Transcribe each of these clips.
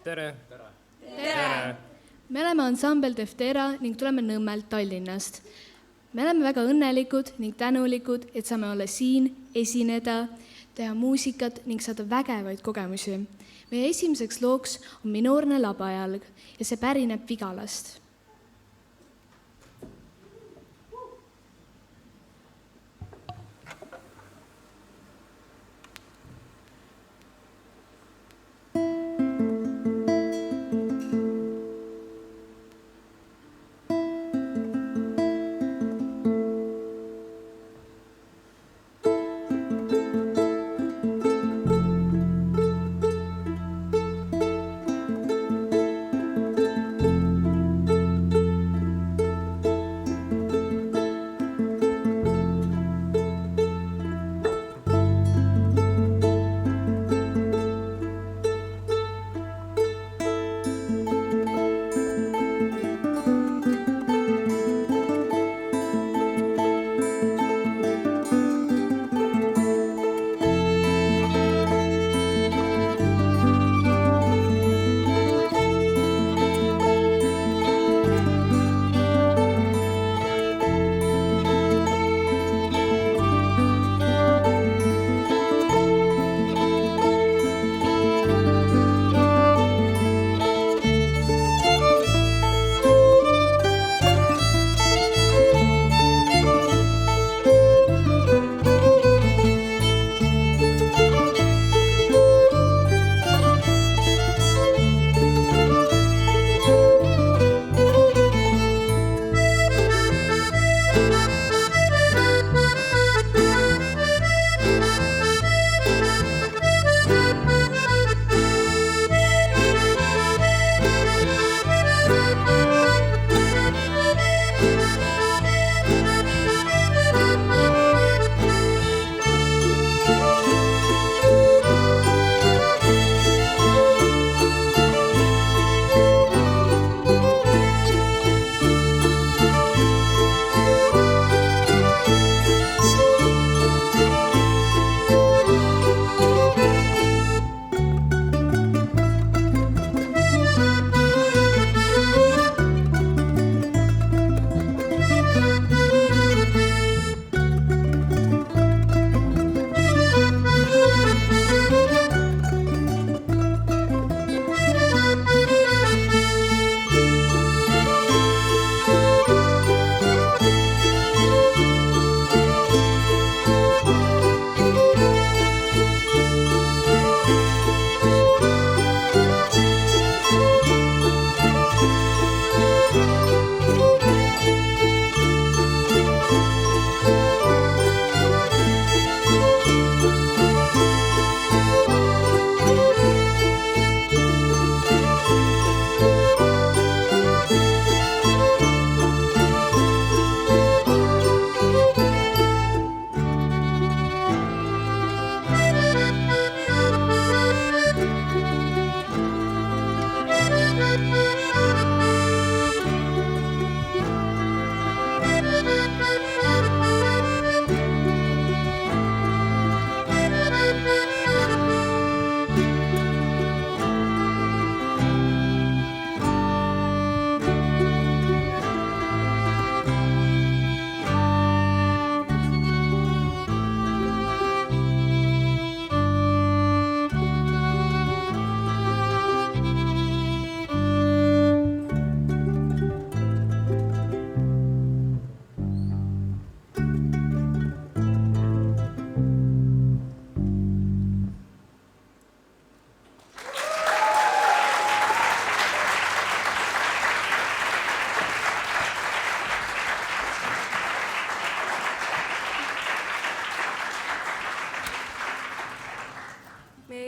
tere! Tere! Me oleme ansambel Teftera ning tuleme Nõmmelt Tallinnast. Me oleme väga õnnelikud ning tänulikud, et saame olla siin, esineda, teha muusikat ning saada vägevaid kogemusi. Meie esimeseks looks on Minoorne labajalg ja see pärineb Vigalast.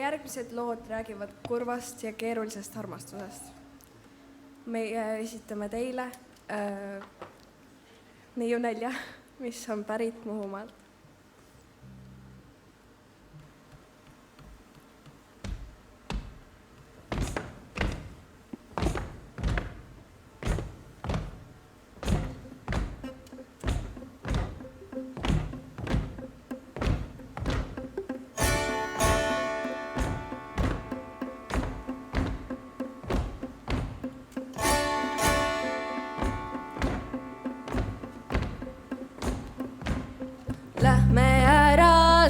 Järgmised lood räägivad kurvast ja keerulisest armastusest. Meie esitame teile neiunälja, mis on pärit Muhumaalt.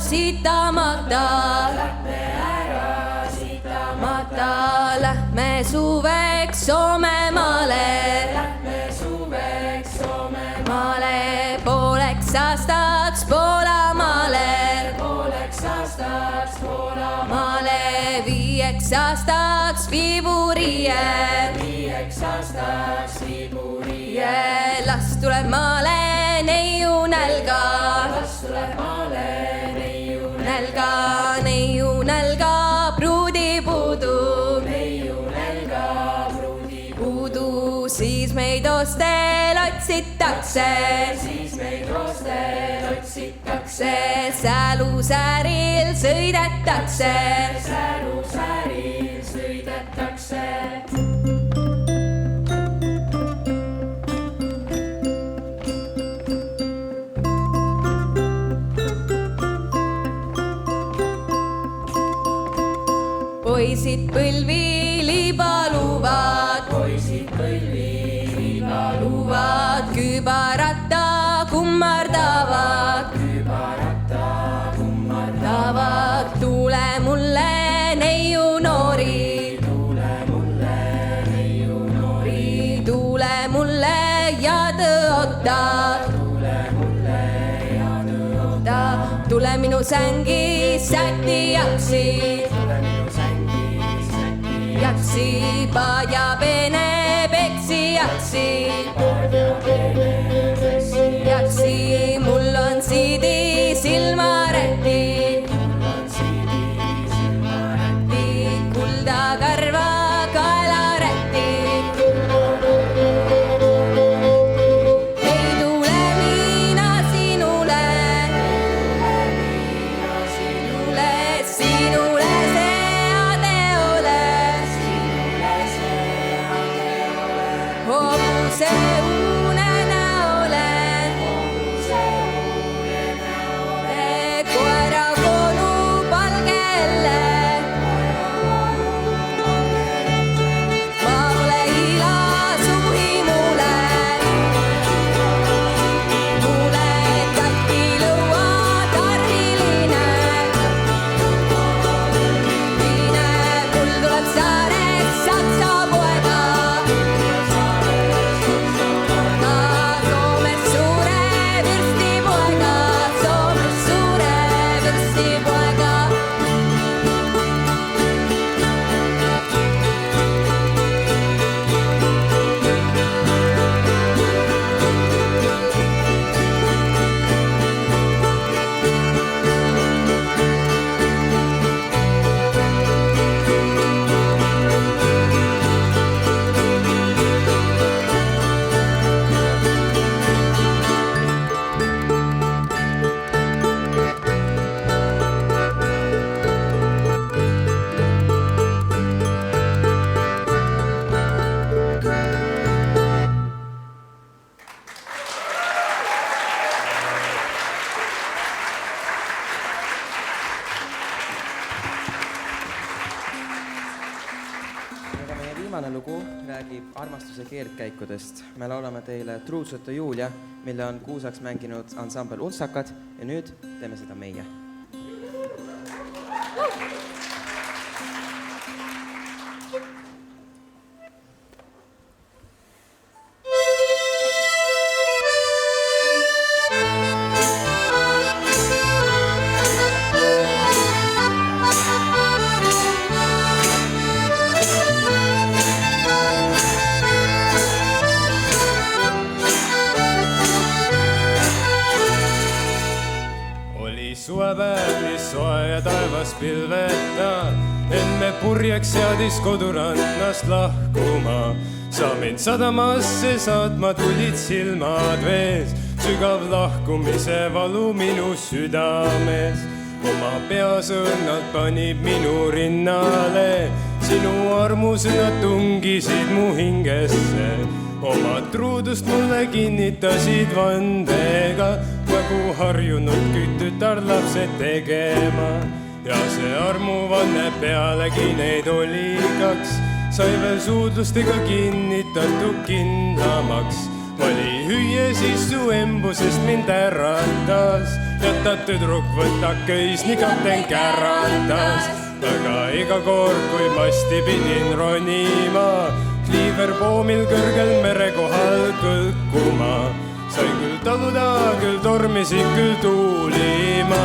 sitamata. Lähme suveks Soomemaale. Pooleks aastaks Poolamaale. 5 aastaks Viiburie. Las tuleb maale neiu nälga. Nälga pruudi puudu. Siis meid ostel otsitakse. Sälusääril sõidetakse. Poisid põlvi liiba luuvad. Kübarata kummardavad. Tule mulle neiu noori. Tule mulle ja tõota. Tule minu sängi säti jaksi. Paadja peene peksi jaksi. Mul on siidi silmaräti. Kulda karva kaelaräti. Ei tule mina sinule. Sinule seade ole. Hobuse unena olen. Koera konu palgelle. Ma pole ila suhi mulle. Mulle tatti lõua tarviline. Mul tuleb saareks saksa poega. Soomes suure vürstipoega. Viimane lugu räägib armastuse keerdkäikudest. Me laulame teile Truutsõttu Julia, mille on kuusaks mänginud ansambel Untsakad ja nüüd teeme seda meie. Suvepäev, mis soe ja taevas pilveta, enne purjeks seadis kodurannast lahkuma. Sa mind sadamasse saatma tulid silmad vees, sügav lahkumise valu minu südames. Oma peasõnnad panib minu rinnale, sinu armusõnad tungisid mu hingesse. Oma truudust mulle kinnitasid vandega, nagu harjunud kütütar lapsed tegema. Ja see armuvanne pealegi neid oli 2, sai veel suudlustega kinnitatud kindlamaks. oli hüüe, siis su embusest mind äratas ja ta tüdruk võta köis, nii kapten käratas. Aga iga kord, kui masti pidin ronima, kliiverpoomil kõrgel mere kohal kõlkuma, sain küll taluda, küll tormisid, küll tuulima.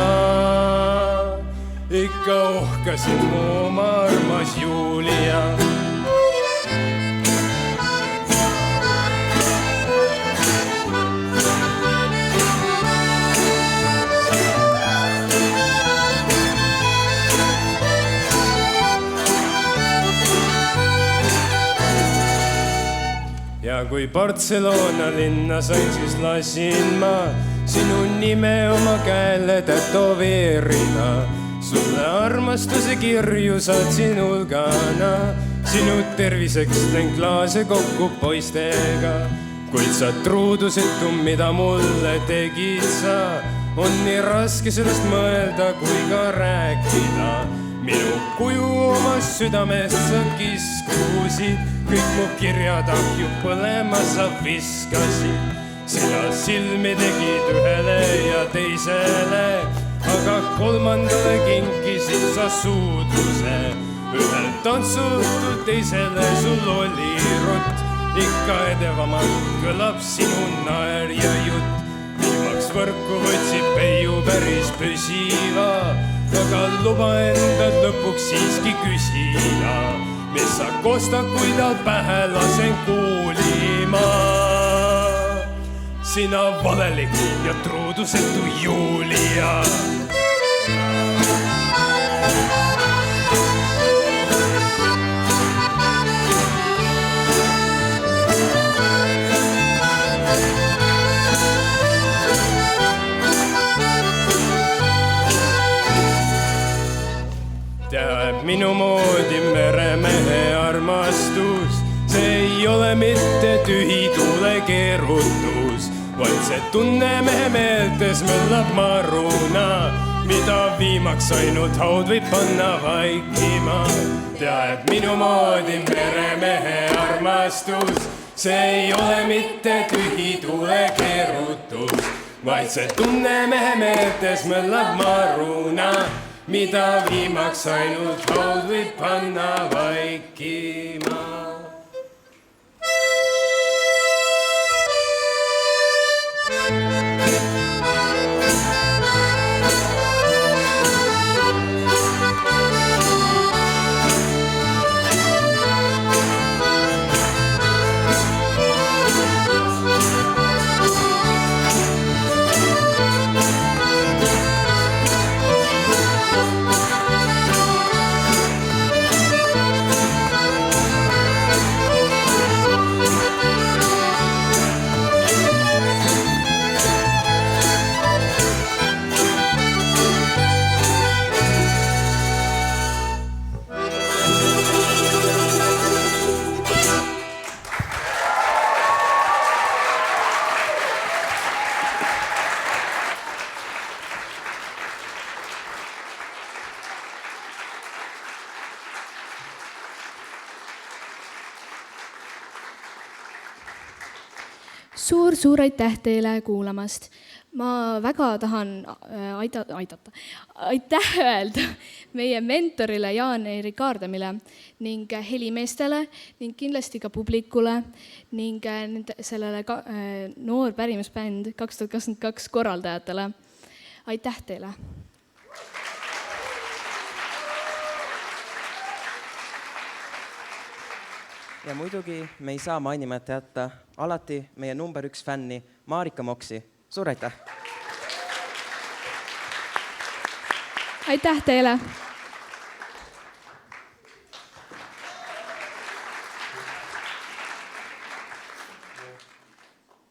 Ikka ohkasin mu oma armas Julia. Ja kui Barcelona linna sain, siis lasin ma sinu nime oma käele tätoveerida. Sulle armastuse kirju saatsin hulgana, sinu terviseks tõin klaase kokku poistega. Kuid sa truudusetu, mida mulle tegid sa, on nii raske sellest mõelda kui ka rääkida. Minu kuju oma südamest sa kiskusid, kõik mu kirjad ahju põlema sa viskasid. Sina silmi tegid ühele ja teisele, aga kolmandale kinkisid sa suudluse. Ühel tantsutud teisele sul oli rutt, ikka edevamalt kõlab sinu naer ja jutt. Viimaks võrku võtsib peiu päris püsiva, aga luba endad lõpuks siiski küsida. Mis sa kostad, kui tal pähe lasen kuulima? Sina valelik ja truudusetu Julia. Teab minu moodi meremehe armastus, see ei ole mitte tühi tuule keerutus, vaid see tunne mehe meeltes möllab maruna, mida viimaks ainult haud võib panna vaikima. Teab minu moodi meremehe armastus, see ei ole mitte tühi tuule keerutus, vaid see tunne mehe meeltes möllab maruna, mida viimaks ainult haud võib panna vaikima. Suur aitäh teile kuulamast. Ma väga tahan aitäh öelda meie mentorile Jaan-Erik Aardamile ning helimeestele ning kindlasti ka publikule ning sellele noor pärimusbänd 2022 korraldajatele. Aitäh teile! Ja muidugi me ei saa mainimata jätta alati meie number 1 fänni Marika Moksi. Suur aitäh! Aitäh teile!